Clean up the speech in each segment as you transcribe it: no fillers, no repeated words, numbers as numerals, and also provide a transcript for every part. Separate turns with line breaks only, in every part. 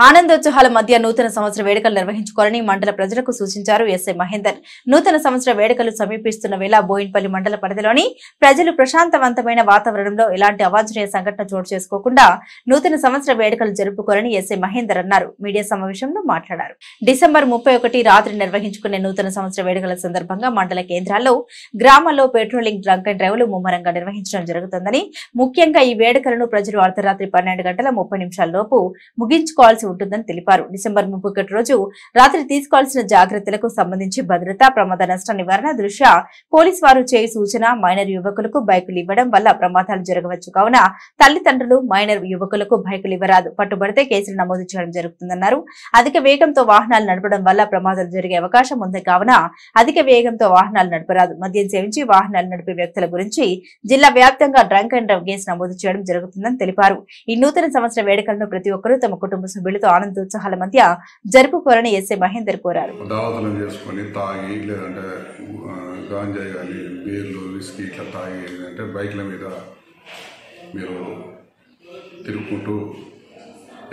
ఆనందోత్సాహాల మధ్య నూతన సంవత్సర వేడుకలు నిర్వహించుకోవాలని మండల ప్రజలకు సూచించారు ఎస్ఐ మహేందర్. నూతన సంవత్సర వేడుకలు సమీపిస్తున్న వేళ బోయిన్పల్లి మండల పరిధిలోని ప్రజలు ప్రశాంతవంతమైన వాతావరణంలో ఎలాంటి అవాంఛనీయ సంఘటన చోటు చేసుకోకుండా నూతన సంవత్సర వేడుకలు జరుపుకోవాలని ఎస్ఐ మహేందర్ అన్నారు. మీడియా సమావేశంలో మాట్లాడారు. డిసెంబర్ 31 రాత్రి నిర్వహించుకునే నూతన సంవత్సర వేడుకల సందర్భంగా మండల కేంద్రాల్లో, గ్రామాల్లో పెట్రోలింగ్, డ్రంక్ అండ్ డ్రైవ్లు ముమ్మరంగా నిర్వహించడం జరుగుతుందని, ముఖ్యంగా ఈ వేడుకలను ప్రజలు అర్ధరాత్రి 12:30 లోపు ముగించుకోవాల్సి ఉంటుందని తెలిపారు. డిసెంబర్ 31 రోజు రాత్రి తీసుకోవాల్సిన జాగ్రత్తలకు సంబంధించి భద్రతా, ప్రమాద నష్ట నివారణ దృష్ట్యా పోలీసు వారు చేయి సూచన మైనర్ యువకులకు బైకులు ఇవ్వడం వల్ల ప్రమాదాలు జరగవచ్చు కావున తల్లిదండ్రులు మైనర్ యువకులకు బైకులు ఇవ్వరాదు. పట్టుబడితే కేసులు నమోదు చేయడం జరుగుతుందన్నారు. అధిక వేగంతో వాహనాలు నడపడం వల్ల ప్రమాదాలు జరిగే అవకాశం ఉంది కావున అధిక వేగంతో వాహనాలు నడపరాదు. మద్యం సేవించి వాహనాలు నడిపే వ్యక్తుల గురించి జిల్లా వ్యాప్తంగా డ్రంక్ అండ్ డ్రైవ్ కేసు నమోదు చేయడం జరుగుతుందని తెలిపారు. ఈ నూతన సంవత్సర వేడుకలను ప్రతి ఒక్కరూ తమ కుటుంబ సభ్యులతో ఆనందోత్సాహాల మధ్య జరుపుకోవాలని ఎస్ఐ మహేందర్ కోరారు.
దావతలను చేసుకొని తాగి లేదంటే గాంజా కానీ బీర్లు విస్కీ ఇట్లా తాగి అంటే బైక్ల మీద మీరు తిరుగుకుంటూ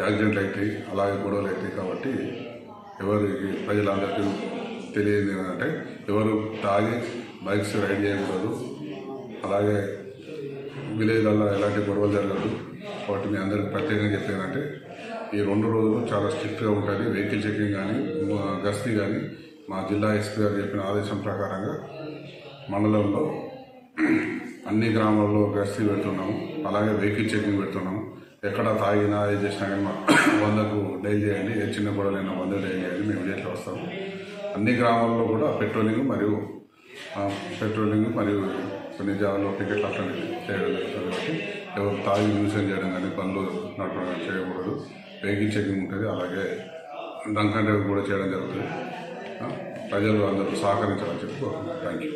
యాక్సిడెంట్లు అవుతాయి, అలాగే గొడవలు అవుతాయి. కాబట్టి ఎవరికి ప్రజలందరికీ తెలియదు ఏంటంటే ఎవరు తాగి బైక్స్ రైడ్ చేయకూడదు, అలాగే విలేజ్లలో ఎలాంటి గొడవలు జరగదు. కాబట్టి మీ అందరికి ప్రత్యేకంగా చెప్పేదంటే ఈ 2 రోజులు చాలా స్ట్రిక్ట్గా ఉంటుంది. వెహికల్ చెకింగ్ కానీ గస్తీ కానీ మా జిల్లా ఎస్పీ గారు చెప్పిన ఆదేశం ప్రకారంగా మండలంలో అన్ని గ్రామాల్లో గస్తీ పెడుతున్నాము, అలాగే వెహికల్ చెకింగ్ పెడుతున్నాము. ఎక్కడ తాగినా ఏది చేసినా కానీ 100కు డైల్ చేయండి, ఏ చిన్న గొడవలైనా 100 డైల్ చేయండి, మేము ఇమీడియట్గా వస్తాము. అన్ని గ్రామాల్లో కూడా పెట్రోలింగ్ మరియు కొన్ని జాగాల్లో టికెట్లు అట్లా చేయడం జరుగుతుంది. కాబట్టి ఎవరు తాగి న్యూసెన్స్ చేయడం కానీ పనులు నడపడం చేయకూడదు. వెహికల్ చెకింగ్ ఉంటుంది, అలాగే డ్రంక్ అండ్ డ్రైవ్ కూడా చేయడం జరుగుతుంది. ప్రజలు అందరూ సహకరించాలని చెప్పి కోరుకుంటున్నాను. Thank you.